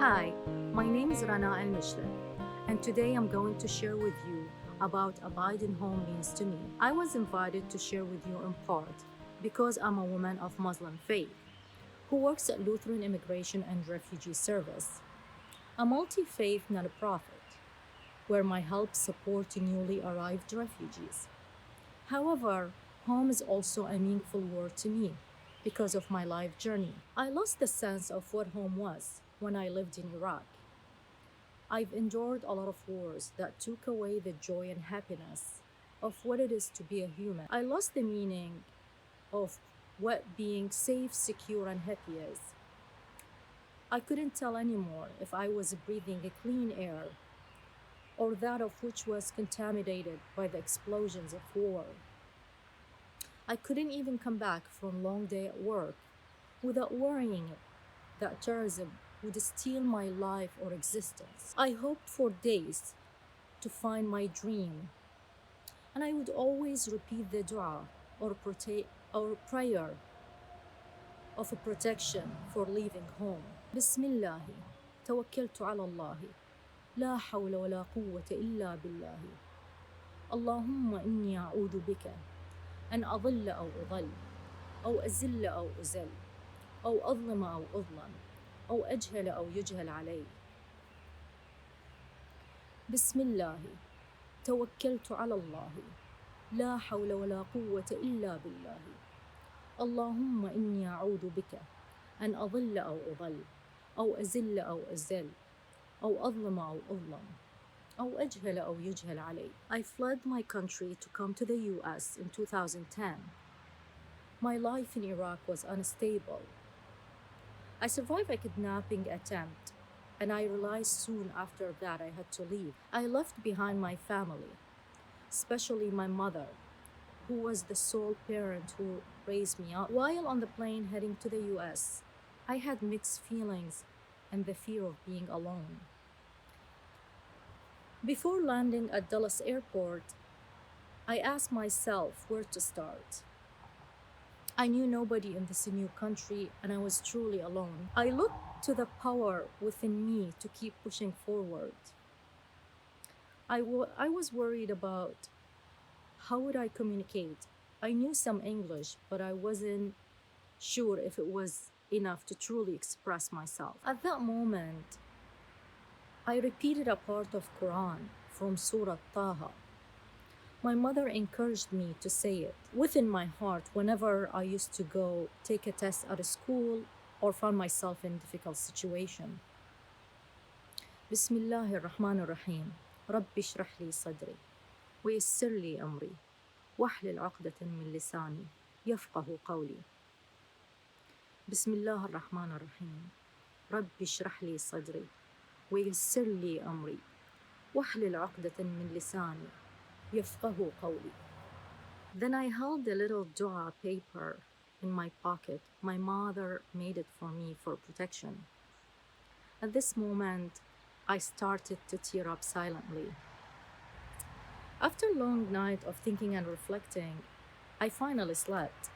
Hi, my name is Rana Al Mishle, and today I'm going to share with you about abiding home means to me. I was invited to share with you in part because I'm a woman of Muslim faith who works at Lutheran Immigration and Refugee Service, a multi faith nonprofit where my help support newly arrived refugees. However, home is also a meaningful word to me because of my life journey. I lost the sense of what home was when I lived in Iraq. I've endured a lot of wars that took away the joy and happiness of what it is to be a human. I lost the meaning of what being safe, secure, and happy is. I couldn't tell anymore if I was breathing a clean air or that of which was contaminated by the explosions of war. I couldn't even come back from a long day at work without worrying that terrorism would steal my life or existence. I hoped for days to find my dream, and I would always repeat the dua or prayer of a protection for leaving home. Bismillah, tawakkaltu ala Allah, la hawla wa la quwwata illa billah. اللهم إني أعوذ بك أن أضل أو أضل أو أزل أو أزل أو أظلم أو أظلم أو أجهل أو يجهل علي. بسم الله توكلت على الله لا حول ولا قوة إلا بالله. اللهم إني أعوذ بك أن أضل أو أضل أو أزل أو أزل أو أظلم أو أظلم أو أجهل أو يجهل علي. I fled my country to come to the US in 2010. My life in Iraq was unstable. I survived a kidnapping attempt, and I realized soon after that I had to leave. I left behind my family, especially my mother, who was the sole parent who raised me up. While on the plane heading to the US, I had mixed feelings and the fear of being alone. Before landing at Dallas Airport, I asked myself where to start. I knew nobody in this new country, and I was truly alone. I looked to the power within me to keep pushing forward. I was worried about how would I communicate. I knew some English, but I wasn't sure if it was enough to truly express myself. At that moment, I repeated a part of Quran from Surah Taha. My mother encouraged me to say it within my heart whenever I used to go take a test at a school or found myself in a difficult situation. Bismillahir Rahmanir Rahim. Rabbi shrah li sadri wa yassir li amri wahlul 'uqdatan min lisani yafqahu qawli. Bismillahir Rahmanir Rahim. Rabbi shrah li sadri wa yassir li amri wahlul 'uqdatan min lisani يفقه قولي. Then I held a little dua paper in my pocket. My mother made it for me for protection. At this moment, I started to tear up silently. After a long night of thinking and reflecting, I finally slept.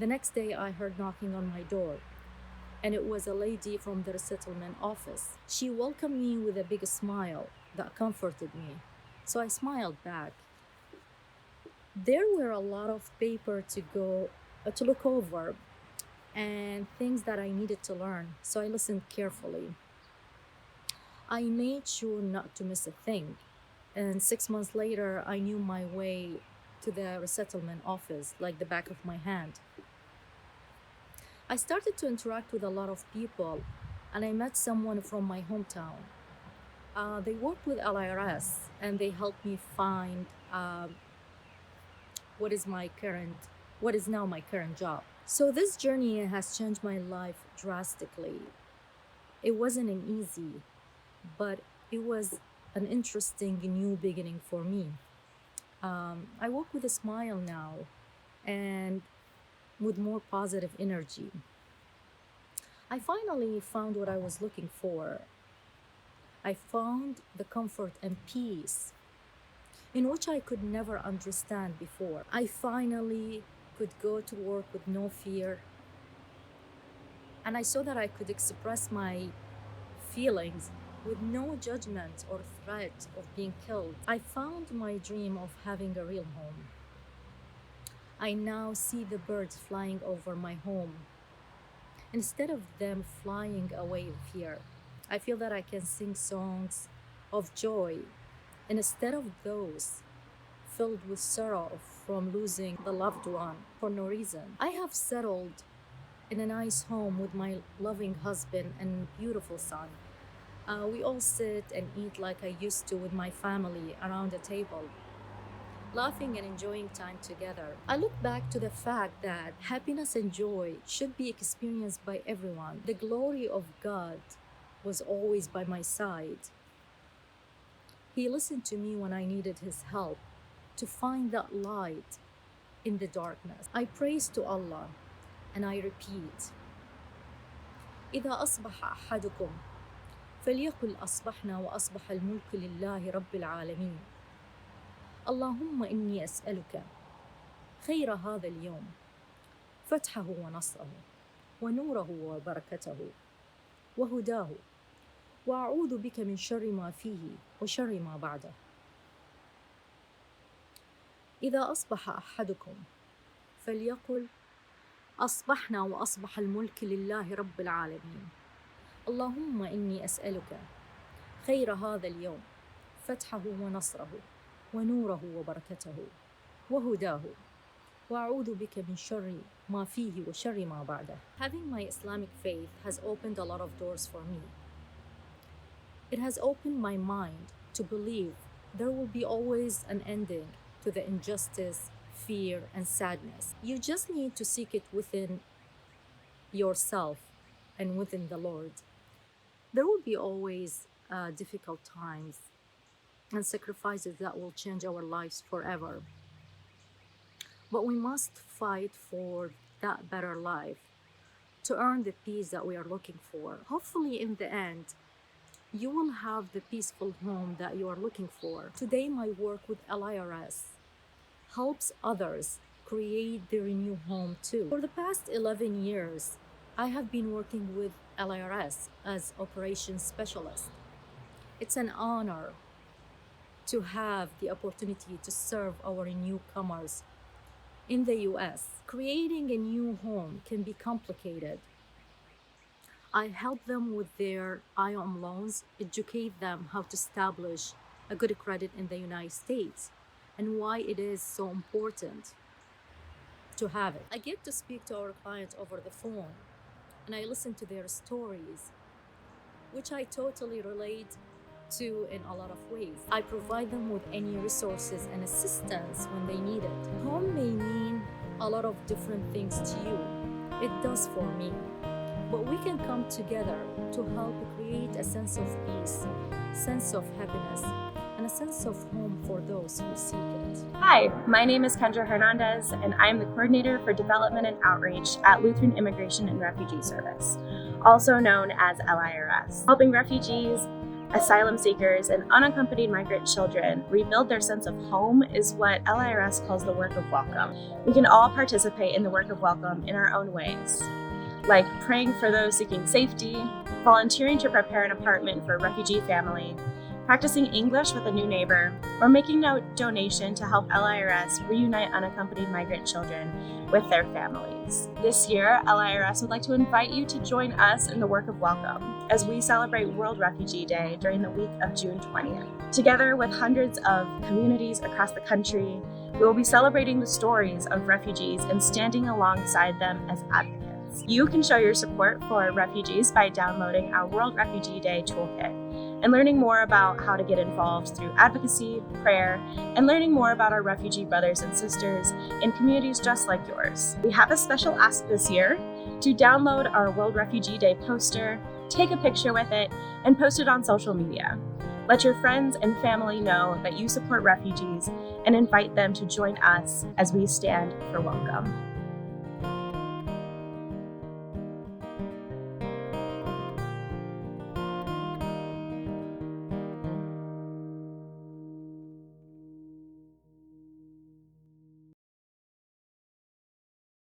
The next day, I heard knocking on my door, and it was a lady from the resettlement office. She welcomed me with a big smile that comforted me. So I smiled back. There were a lot of paper to look over and things that I needed to learn, so I listened carefully. I made sure not to miss a thing, and 6 months later, I knew my way to the resettlement office like the back of my hand. I started to interact with a lot of people, and I met someone from my hometown. They worked with LIRS, and they helped me find what is now my current job. So this journey has changed my life drastically. It wasn't an easy, but it was an interesting new beginning for me. I work with a smile now and with more positive energy. I finally found what I was looking for. I found the comfort and peace in which I could never understand before. I finally could go to work with no fear, and I saw that I could express my feelings with no judgment or threat of being killed. I found my dream of having a real home. I now see the birds flying over my home. Instead of them flying away in fear, I feel that I can sing songs of joy. And instead of those filled with sorrow from losing the loved one for no reason, I have settled in a nice home with my loving husband and beautiful son. We all sit and eat like I used to with my family around a table, laughing and enjoying time together. I look back to the fact that happiness and joy should be experienced by everyone. The glory of God was always by my side. He listened to me when I needed his help to find that light in the darkness. I praise to Allah and I repeat, إذا أصبح أحدكم فليقل أصبحنا وأصبح الملك لله رب العالمين. اللهم إني أسألك خير هذا اليوم فتحه ونصره ونوره وبركته وهداه وأعوذ بك من شر ما فيه وشر ما بعده. إذا أصبح أحدكم فليقل أصبحنا وأصبح الملك لله رب العالمين. اللهم إني أسألك خير هذا اليوم فتحه ونصره ونوره وبركته وهداه وأعوذ بك من شر ما فيه وشر ما بعده. Having my Islamic faith has opened a lot of doors for me. It has opened my mind to believe there will be always an ending to the injustice, fear, and sadness. You just need to seek it within yourself and within the Lord. There will be always difficult times and sacrifices that will change our lives forever. But we must fight for that better life to earn the peace that we are looking for. Hopefully, in the end, you will have the peaceful home that you are looking for. Today, my work with LIRS helps others create their new home too. For the past 11 years, I have been working with LIRS as operations specialist. It's an honor to have the opportunity to serve our newcomers in the US. Creating a new home can be complicated. I help them with their IOM loans, educate them how to establish a good credit in the United States and why it is so important to have it. I get to speak to our clients over the phone and I listen to their stories, which I totally relate to in a lot of ways. I provide them with any resources and assistance when they need it. Home may mean a lot of different things to you. It does for me. But we can come together to help create a sense of peace, sense of happiness, and a sense of home for those who seek it. Hi, my name is Kendra Hernandez, and I am the Coordinator for Development and Outreach at Lutheran Immigration and Refugee Service, also known as LIRS, helping refugees, asylum seekers, and unaccompanied migrant children rebuild their sense of home is what LIRS calls the work of welcome. We can all participate in the work of welcome in our own ways, like praying for those seeking safety, volunteering to prepare an apartment for a refugee family, practicing English with a new neighbor, or making a donation to help LIRS reunite unaccompanied migrant children with their families. This year, LIRS would like to invite you to join us in the work of welcome as we celebrate World Refugee Day during the week of June 20th. Together with hundreds of communities across the country, we will be celebrating the stories of refugees and standing alongside them as advocates. You can show your support for refugees by downloading our World Refugee Day Toolkit and learning more about how to get involved through advocacy, prayer, and learning more about our refugee brothers and sisters in communities just like yours. We have a special ask this year to download our World Refugee Day poster, take a picture with it, and post it on social media. Let your friends and family know that you support refugees and invite them to join us as we stand for welcome.